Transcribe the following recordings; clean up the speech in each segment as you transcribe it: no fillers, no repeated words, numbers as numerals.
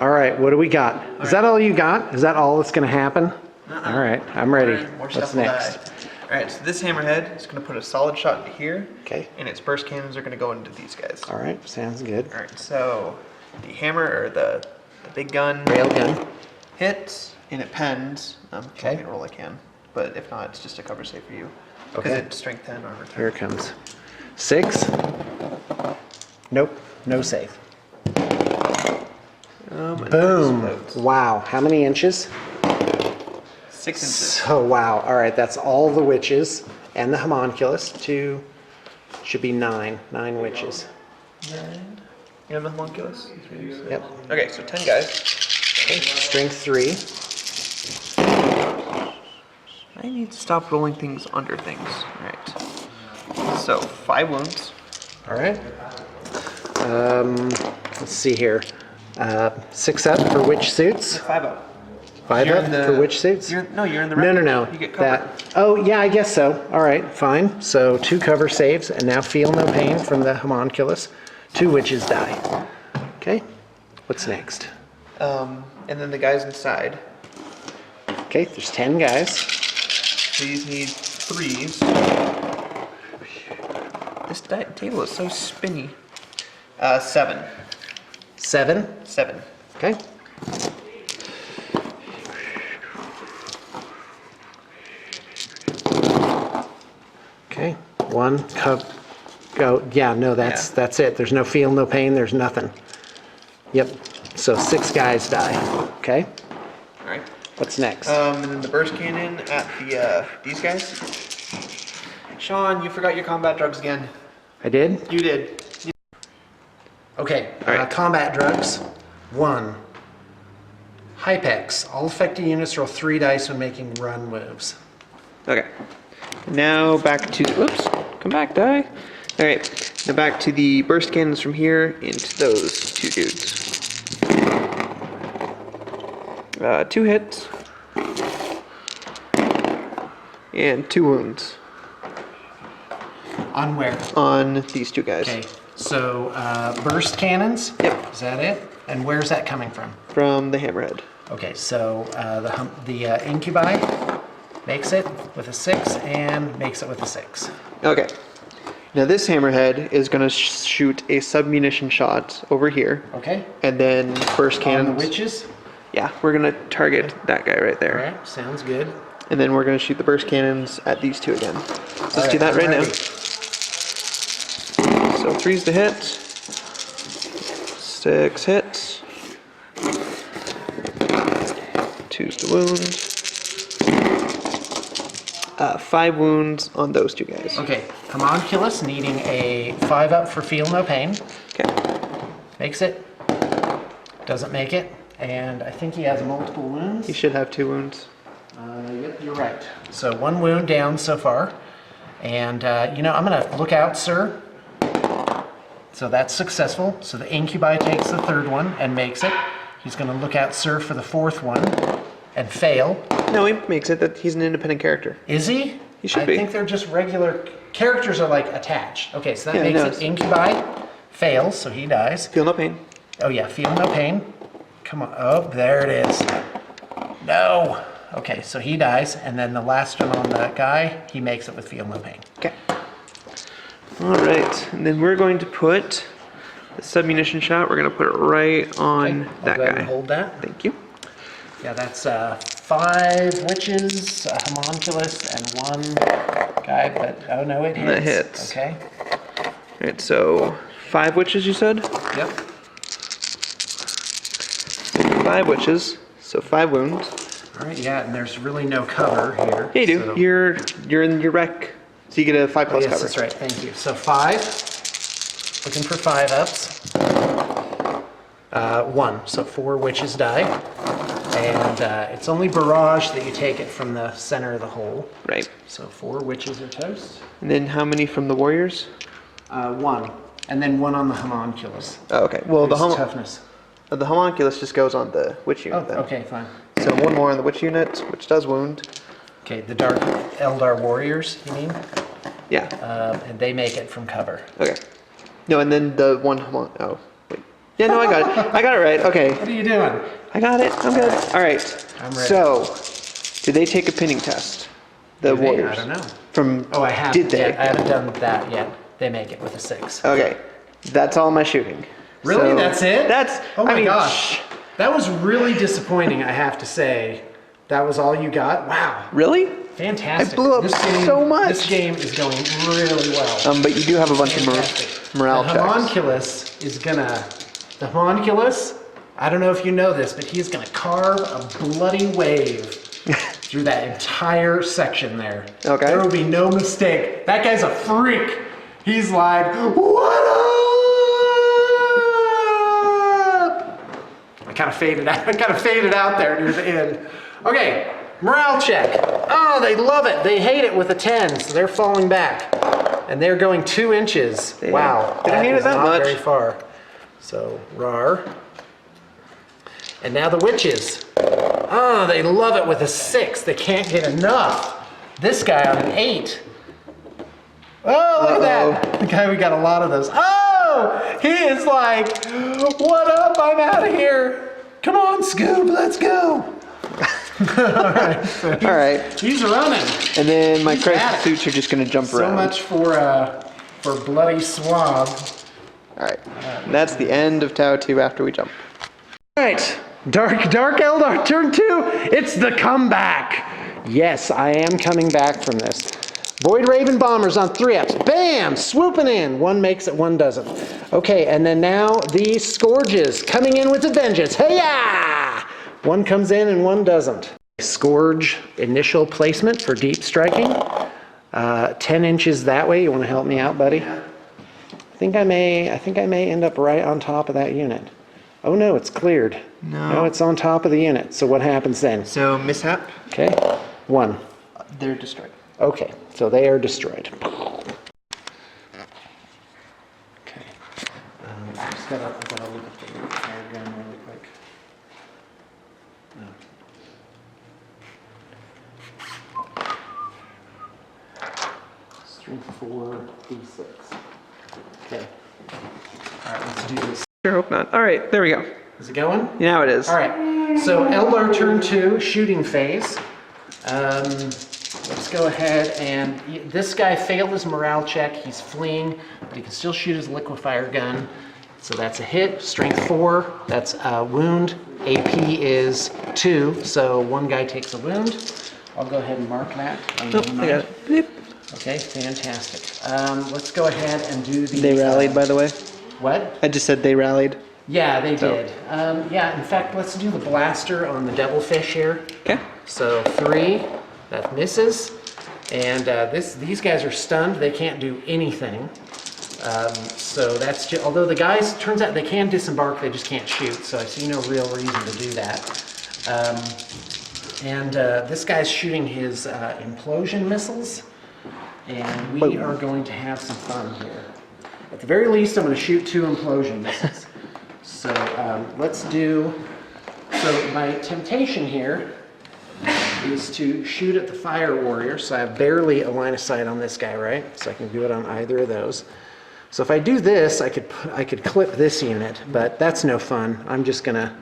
All right, what do we got? Is that all you got? Is that all that's going to happen? All right, I'm ready. What's next? All right, so this hammerhead is going to put a solid shot into here. Okay. And its burst cannons are going to go into these guys. All right, sounds good. All right, so the hammer, or the big gun, Rail gun. hits, and it pens. If you Okay. want me to roll, I can. But if not, it's just a cover save for you. Because Okay. it's strength 10, armor 10. Here it comes. 6. Nope, no save. And Boom. explodes. Wow, how many inches? 6 inches. So wow, all right, that's all the witches and the homunculus. 2, should be 9 witches. 9. You have the homunculus? 3, 6. Yep. Okay, so 10 guys. Okay. Strength 3. I need to stop rolling things under things. All right. So 5 wounds. All right. Let's see here. 6 up for witch suits. 5 up. 5 You're up in the- for witch suits. You're in the No, red. no. You get covered. Oh, yeah, I guess so. All right, fine. So 2 cover saves, and now feel no pain from the homunculus. 2 witches die. Okay. What's next? And then the guys inside. Okay, there's 10 guys. These need 3s. This table is so spinny. 7. 7. 7. Okay. Okay. 1 cup. Go. Yeah. No. That's it. There's no feel, no pain. There's nothing. Yep. So 6 guys die. Okay. All right. What's next? And then the burst cannon at the these guys. Sean, you forgot your combat drugs again. I did. You did. Okay. All right. Combat drugs. 1. Hypex. All affected units roll 3 dice when making run moves. Okay. Now back to, whoops, come back, die. All right, now back to the burst cannons from here into those 2 dudes. 2 hits. And 2 wounds. On where? On these 2 guys. Okay. So burst cannons. Yep. Is that it? And where's that coming from? From the hammerhead. Okay. So the incubi makes it with a 6 and makes it with a 6. Okay. Now this hammerhead is going to shoot a submunition shot over here. Okay. And then burst cannons. On the witches. Yeah, we're going to target that guy right there. All right. Sounds good. And then we're going to shoot the burst cannons at these 2 again. So let's do that right now. So 3's the hit. 6 hits. 2's the wound. 5 wounds on those 2 guys. Okay. Homunculus needing a 5 up for feel no pain. Okay. Makes it. Doesn't make it. And I think he has multiple wounds. He should have 2 wounds. Yep, you're right. So 1 wound down so far. And, I'm going to look out, sir. So that's successful. So the incubi takes the 3rd one and makes it. He's going to look out, sir, for the 4th one and fail. No, he makes it. That he's an independent character. Is he? He should be. I think they're just regular characters are like attached. Okay, so that Yeah, makes no, it incubi fails, so he dies. Feel no pain. Oh yeah, feel no pain. Come on. Oh, there it is. No. Okay, so he dies, and then the last one on the guy, he makes it with feel no pain. Okay. All right, and then we're going to put the submunition shot. We're going to put it right on Okay, I'll that go ahead guy. and hold that. Thank you. Yeah, that's 5 witches, a homunculus, and 1 guy, but oh no, it hits. That hits. Okay. All right, so 5 witches, you said? Yep. 5 witches, so 5 wounds. All right, yeah, and there's really no cover here. Yeah, you do. so- You're in your wreck, so you get a 5 Oh, plus yes, cover. that's right. Thank you. So 5. Looking for 5 ups. 1. So 4 witches die. And it's only barrage that you take it from the center of the hole. Right. So 4 witches are toast. And then how many from the warriors? 1. And then 1 on the homunculus. Oh, okay. Well, the There's toughness. homunculus just goes on the witch Oh, unit then. okay, fine. So 1 more on the witch unit, which does wound. Okay, the Dark Eldar warriors, you mean? Yeah. And they make it from cover. Okay. No, and then the one oh wait. Yeah, no, I got it. I got it right. Okay. What are you doing? I got it. I'm good. All right. I'm ready. So, did they take a pinning test? The Do they? warriors. I don't know. From. Oh, I haven't. Did they? Yet. I haven't done that yet. They make it with a 6. Okay. That's all my shooting. Really? So, That's it? That's. Oh my I mean, gosh. That was really disappointing, I have to say. That was all you got? Wow. Really? Fantastic. I blew up so much. This game is going really well. But you do have a bunch Fantastic. of morale The checks. homunculus is gonna. The homunculus, I don't know if you know this, but he's gonna carve a bloody wave through that entire section there. Okay. There will be no mistake. That guy's a freak. He's like, what up? I kind of faded out. I kind of faded out there near the end. Okay, morale check. Oh, they love it. They hate it with a 10, so they're falling back, and they're going 2 inches. Damn. Wow, Didn't hate it is that not much. very far. So rar. And now the witches. Oh, they love it with a 6. They can't get enough. This guy on an 8. Oh, look at that. Okay, we got a lot of those. Oh, he is like, what up? I'm out of here. Come on, Scoob, let's go. All right. So All right. he's running. And then my He's at crisis it. suits are just going to jump So around. much for bloody swab. All right. And that's the end of Tau 2 after we jump. All right, Dark Eldar, turn 2. It's the comeback. Yes, I am coming back from this. Void Raven bombers on 3-ups. Bam! Swooping in. One makes it, one doesn't. Okay, and then now the Scourges coming in with a vengeance. Hey-ya! One comes in and one doesn't. Scourge initial placement for deep striking. 10 inches that way. You want to help me out, buddy? I think I may end up right on top of that unit. Oh no, it's cleared. No, it's on top of the unit. So what happens then? So, mishap. Okay, 1. They're destroyed. Okay, so they are destroyed. Okay. I just gotta look at the fire gun really quick. Strength 4, D6. Okay. All right, let's do this. Sure hope not. All right, there we go. Is it going? Now it is. All right, so Eldar turn 2, shooting phase. Let's go ahead and, this guy failed his morale check. He's fleeing, but he can still shoot his liquefier gun. So that's a hit, strength 4, that's a wound. AP is 2, so one guy takes a wound. I'll go ahead and mark that. Oh, I got it. Beep. Okay, fantastic. Let's go ahead and do the... They rallied, by the way. What? I just said they rallied. Yeah, they did. Yeah, in fact, let's do the blaster on the devilfish here. Okay. So 3, that misses. And these guys are stunned. They can't do anything. So that's just, although the guys, turns out they can disembark, they just can't shoot. So I see no real reason to do that. This guy's shooting his implosion missiles. And we are going to have some fun here. At the very least, I'm going to shoot 2 implosion missiles. So let's do, so my temptation here is to shoot at the fire warrior. So I have barely a line of sight on this guy, right? So I can do it on either of those. So if I do this, I could clip this unit, but that's no fun. I'm just gonna,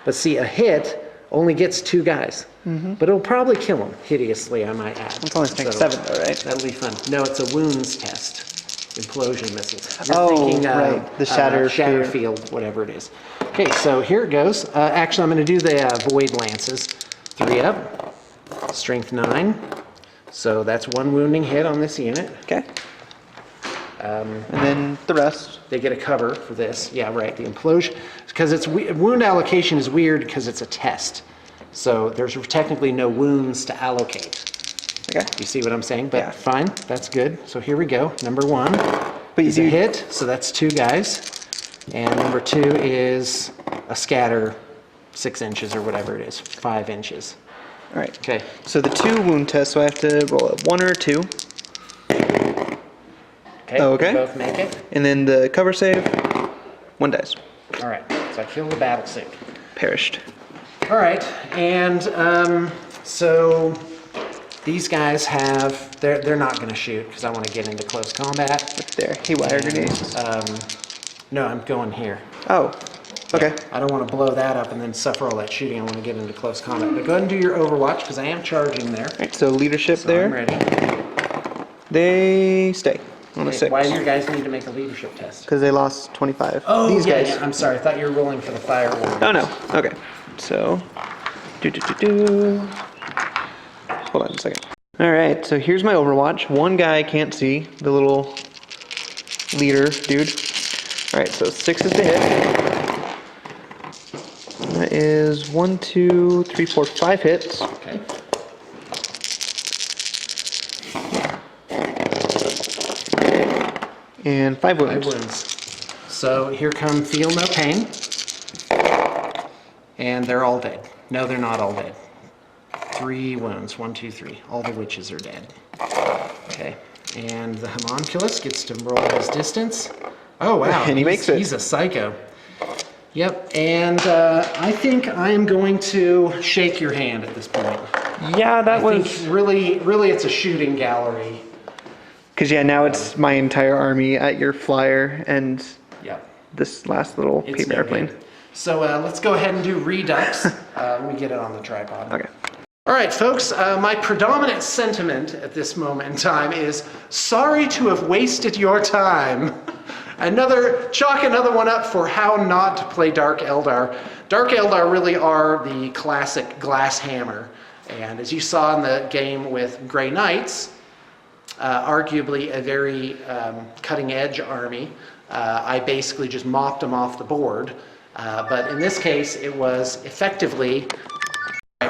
but see, a hit only gets 2 guys. But it'll probably kill them hideously, I might add. It's only strength 7 though, right? That'll be fun. No, it's a wounds test. Implosion missiles. Right. The shatter field, whatever it is. Okay, so here it goes. Actually, I'm going to do the void lances. 3 up. Strength 9. So that's 1 wounding hit on this unit. Okay. And then the rest. They get a cover for this. Yeah, right. The implosion, because it's wound allocation is weird because it's a test. So there's technically no wounds to allocate. Okay. You see what I'm saying? But Yeah. fine, that's good. So here we go. Number 1 But you is a do hit, so that's 2 guys. And number 2 is a scatter, 6 inches or whatever it is, 5 inches. All right. Okay. So the 2 wound tests, so I have to roll a 1 or a 2. Okay. Okay. We both make it. And then the cover save, 1 dice. All right. So I kill the battle suit. Perished. All right. And so these guys have, they're not going to shoot because I want to get into close combat. With their Haywire grenades. No, I'm going here. Oh. Okay. I don't want to blow that up and then suffer all that shooting. I want to get into close combat. But go ahead and do your Overwatch because I am charging there. All right, so leadership So there. I'm ready. They stay on a Okay, 6. why do you guys need to make a leadership test? Because they lost 25. Oh, These yeah, guys. yeah, I'm sorry. I thought you were rolling for the fire warriors. Oh no. Okay. So, hold on a second. All right. So here's my Overwatch. One guy can't see the little leader dude. All right. So 6 is the hit. That is 1, 2, 3, 4, 5 hits. Okay. And 5 wounds. 5 wounds. So here come Feel No Pain. And they're all dead. No, they're not all dead. 3 wounds. 1, 2, 3. All the witches are dead. Okay. And the homunculus gets to roll his distance. Oh, wow. And he makes it. He's a psycho. Yep. And I think I'm going to shake your hand at this point. Yeah, that I was. think really it's a shooting gallery. Because yeah, now it's my entire army at your flyer and Yep. this last little It's paper no airplane. good. So let's go ahead and do redux. Let me get it on the tripod. Okay. All right, folks, my predominant sentiment at this moment in time is sorry to have wasted your time. Chalk another one up for how not to play Dark Eldar. Dark Eldar really are the classic glass hammer. And as you saw in the game with Grey Knights, arguably a very cutting edge army, I basically just mopped them off the board. But in this case, it was effectively.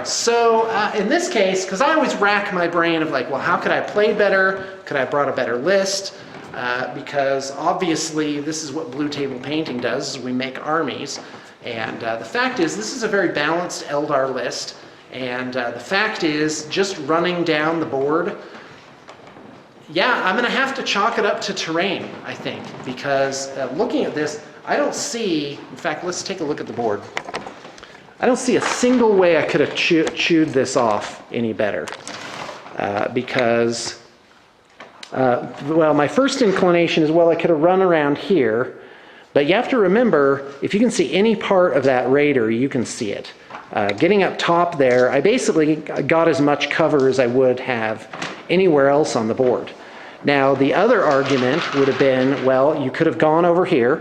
So in this case, because I always rack my brain of like, well, how could I play better? Could I have brought a better list? Because obviously this is what blue table painting does, is we make armies. And the fact is, this is a very balanced Eldar list. And the fact is, just running down the board, yeah, I'm going to have to chalk it up to terrain, I think. Because looking at this, I don't see, in fact, let's take a look at the board. I don't see a single way I could have chewed this off any better. Because, well, my first inclination is, well, I could have run around here. But you have to remember, if you can see any part of that raider, you can see it. Getting up top there, I basically got as much cover as I would have anywhere else on the board. Now, the other argument would have been, well, you could have gone over here,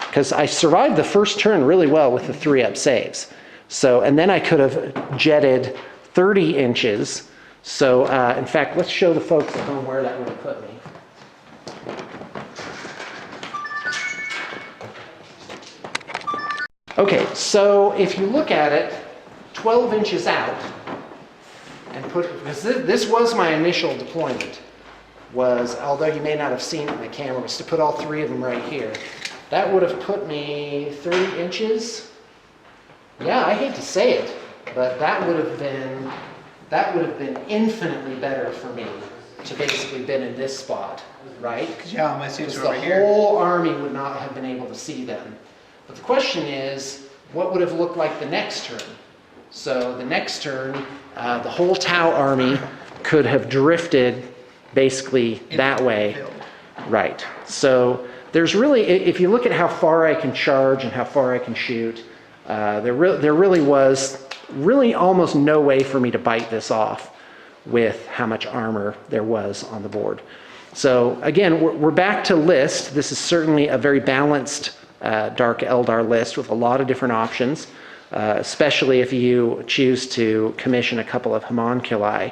because I survived the first turn really well with the 3-up saves. So, and then I could have jetted 30 inches. So, in fact, let's show the folks at home where that would have put me. Okay, so if you look at it, 12 inches out, and this was my initial deployment, was, although you may not have seen it in the camera, was to put all 3 of them right here. That would have put me 30 inches. Yeah, I hate to say it, but that would have been infinitely better for me to basically been in this spot, right? Yeah, my suits Because are over the here. whole army would not have been able to see them. But the question is, what would have looked like the next turn? So the next turn, the whole Tau army could have drifted basically that way. Right. So there's really, if you look at how far I can charge and how far I can shoot, there really was almost no way for me to bite this off with how much armor there was on the board. So again, we're back to list. This is certainly a very balanced Dark Eldar list with a lot of different options, especially if you choose to commission a couple of homunculi.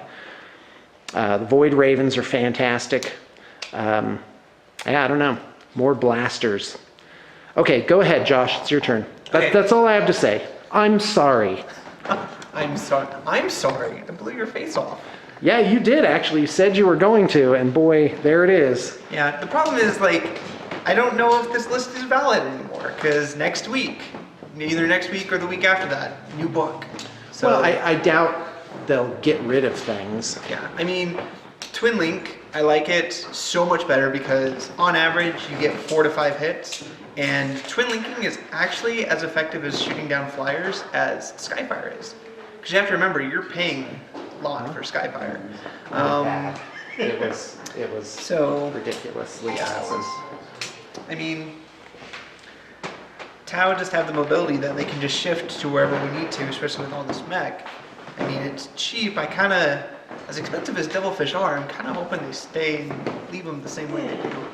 The Void Ravens are fantastic. Yeah, I don't know. More blasters. Okay, go ahead, Josh. It's your turn. That's all I have to say. I'm sorry. I'm sorry. I'm sorry. I blew your face off. Yeah, you did actually. You said you were going to, and boy, there it is. Yeah, the problem is, like, I don't know if this list is valid anymore, because next week, either next week or the week after that, new book. So, Well, I doubt they'll get rid of things. yeah, I mean, Twin Link, I like it so much better because on average you get 4 to 5 hits, and Twin Linking is actually as effective as shooting down flyers as Skyfire is. Because you have to remember, you're paying a lot for Skyfire. It was So, ridiculously yeah, it awesome. was, I mean, Tau just have the mobility that they can just shift to wherever we need to, especially with all this mech. I mean, it's cheap. I kind of, as expensive as Devilfish are, I'm kind of hoping they stay and leave them the same way they do.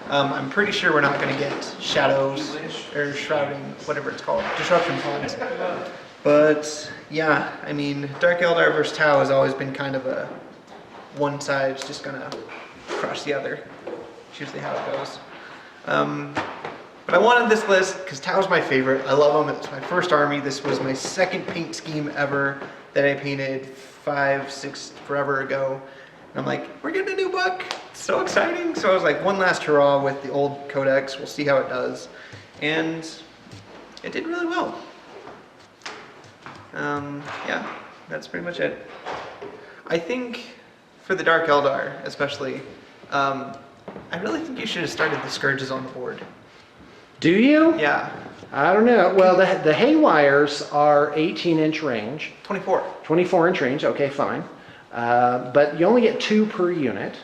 I'm pretty sure we're not going to get shadows or shrouding, whatever it's called, disruption pods. But yeah, I mean, Dark Eldar versus Tau has always been kind of a one side's just going to crush the other. It's usually how it goes. But I wanted this list because Tau's my favorite. I love them. It's my first army. This was my second paint scheme ever that I painted 5, 6 forever ago. And I'm like, we're getting a new book. It's so exciting. So I was like, one last hurrah with the old codex. We'll see how it does. And it did really well. Yeah, that's pretty much it. I think for the Dark Eldar, especially, I really think you should have started the Scourges on the board. Do you? Yeah. I don't know. Well, the Haywires are 18-inch range. 24. 24-inch range, okay, fine. But you only get 2 per unit.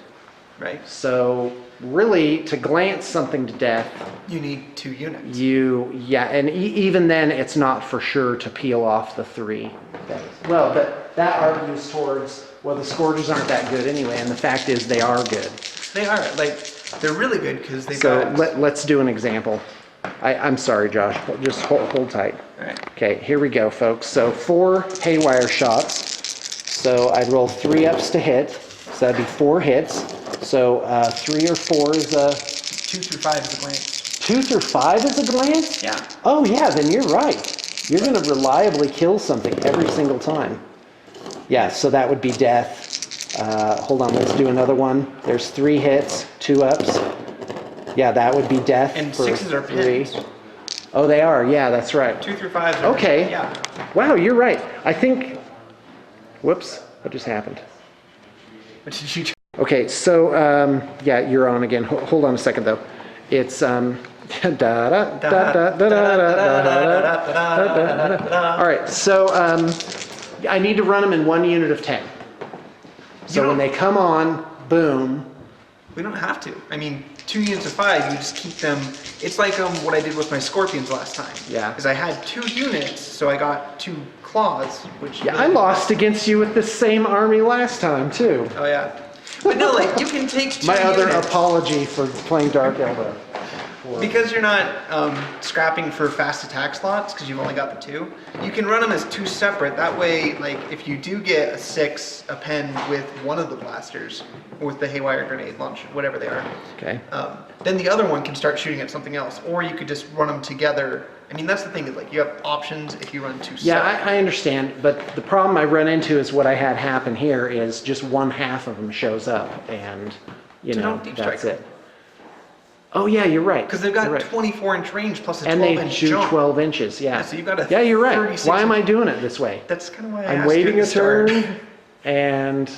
Right. So really, to glance something to death, You need 2 units. yeah, and even then, it's not for sure to peel off the 3. Well, but that argues towards, well, the Scourges aren't that good anyway, and the fact is they are good. They are, like, they're really good because they've So got... let's do an example. I'm sorry, Josh, just hold tight. All right. Okay, here we go, folks. So 4 Haywire shots. So I'd roll 3 ups to hit. So that'd be 4 hits. So 3 or 4 is a... 2 through 5 is a glance. 2 through 5 is a glance? Yeah. Oh yeah, then you're right. You're gonna reliably kill something every single time. Yeah, so that would be death. Hold on, let's do another one. There's 3 hits, 2 ups. Yeah, that would be death. And for 6s are 3. pins. Oh, they are. Yeah, that's right. 2 through 5 are... Okay. Yeah. Wow, you're right. I think... Whoops, what just happened? What did you... Okay, so, yeah, you're on again. Hold on a second, though. It's, All right, so, I need to run them in 1 unit of 10. So when they come on, boom. We don't have to. I mean, 2 units of 5, you just keep them... It's like what I did with my Scorpions last time. Yeah. Because I had 2 units, so I got 2 claws, which... Yeah, really I lost against you with the same army last time, too. Oh, yeah. But no, like, you can take 2 My other units. apology for playing Dark Eldar. Because you're not scrapping for fast attack slots, because you've only got the 2, you can run them as 2 separate. That way, like, if you do get a 6, a pen with one of the blasters, or with the Haywire grenade launcher, whatever they are, Okay. then the other one can start shooting at something else. Or you could just run them together. I mean, that's the thing, is like, you have options if you run 2 Yeah, separate. I understand, but the problem I run into is what I had happen here is just 1/2 of them shows up, and, you So know, don't deep strike that's them. it. Oh, yeah, you're right. Because they've got You're right. 24-inch range plus a And they 12-inch do jump. 12 inches, yeah. Yeah, so you've got a Yeah, you're right. 36 Why am I doing it this way? That's kind of why I I'm asked waiting you a at the start. turn, and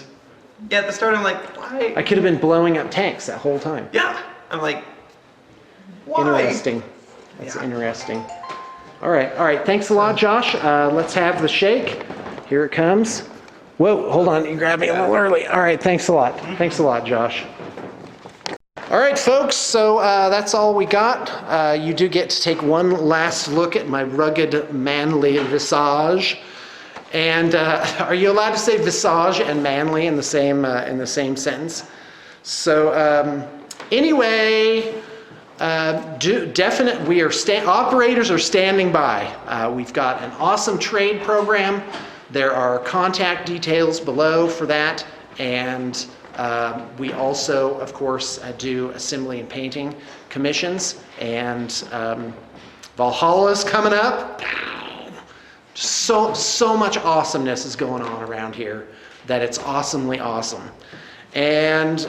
Yeah, at the start I'm like, why? I could have been blowing up tanks that whole time. Yeah, I'm like, why? Interesting. That's Yeah. interesting. All right. Thanks a lot, Josh. Let's have the shake. Here it comes. Whoa, hold on. You grabbed me a little early. All right, thanks a lot. Thanks a lot, Josh. All right, folks, so that's all we got. You do get to take one last look at my rugged, manly visage. And are you allowed to say visage and manly in the same sentence? So anyway, we are operators are standing by. We've got an awesome trade program. There are contact details below for that, and we also, of course, do assembly and painting commissions, and Valhalla's coming up. So much awesomeness is going on around here that it's awesomely awesome. And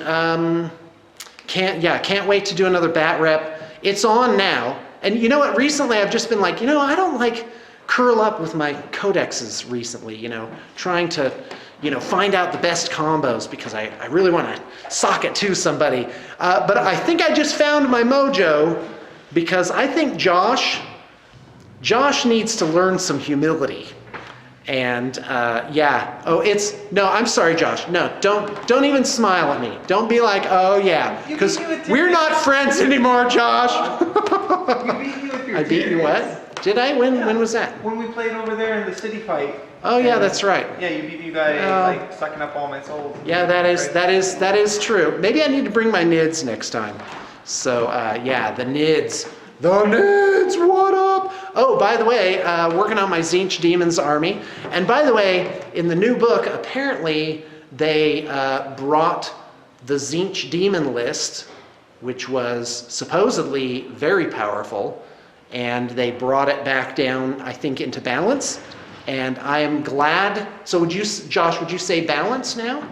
can't wait to do another bat rep. It's on now. And you know what? Recently I've just been like, I don't like curl up with my codexes recently, trying to, find out the best combos because I really want to sock it to somebody. But I think I just found my mojo because I think Josh needs to learn some humility. And yeah, oh, no, I'm sorry, Josh. No, don't even smile at me. Don't be like, oh yeah, because we're not friends anymore, Josh. You beat me with your I beat you what? Did I? When was that? When we played over there in the city fight. Oh yeah, that's right. Yeah, you beat me by like sucking up all my souls. Yeah, that is true. Maybe I need to bring my nids next time. So yeah, the nids. The nids, what up? Oh, by the way, working on my Tzeentch Demons army. And by the way, in the new book, apparently they brought the Tzeentch Demon list, which was supposedly very powerful, and they brought it back down, I think, into balance. And I am glad. So Josh, would you say balance now?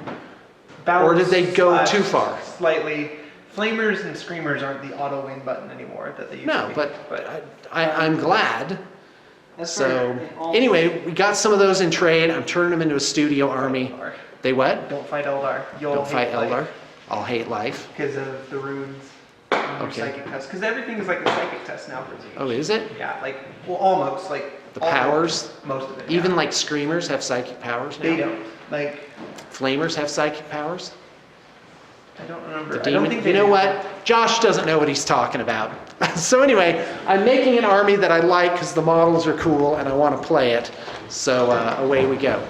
Balance or did they go too far? Slightly. Flamers and Screamers aren't the auto win button anymore that they used to be. No, but I'm glad. That's So right. anyway, we got some of those in trade. I'm turning them into a studio army. Eldar. They what? Don't fight Eldar. Don't fight Eldar. I'll hate life. Because of the runes. And Okay. Psychic test. Because everything is like a psychic test now for Tzeentch. Oh, is it? Yeah, like, well, almost. Like, The all of it. powers? Most of it. Even yeah. like screamers have psychic powers now? They don't. Like, Flamers have psychic powers? I don't remember. The I don't demon? think they You know do. what? Josh doesn't know what he's talking about. So anyway, I'm making an army that I like because the models are cool and I want to play it. So away we go.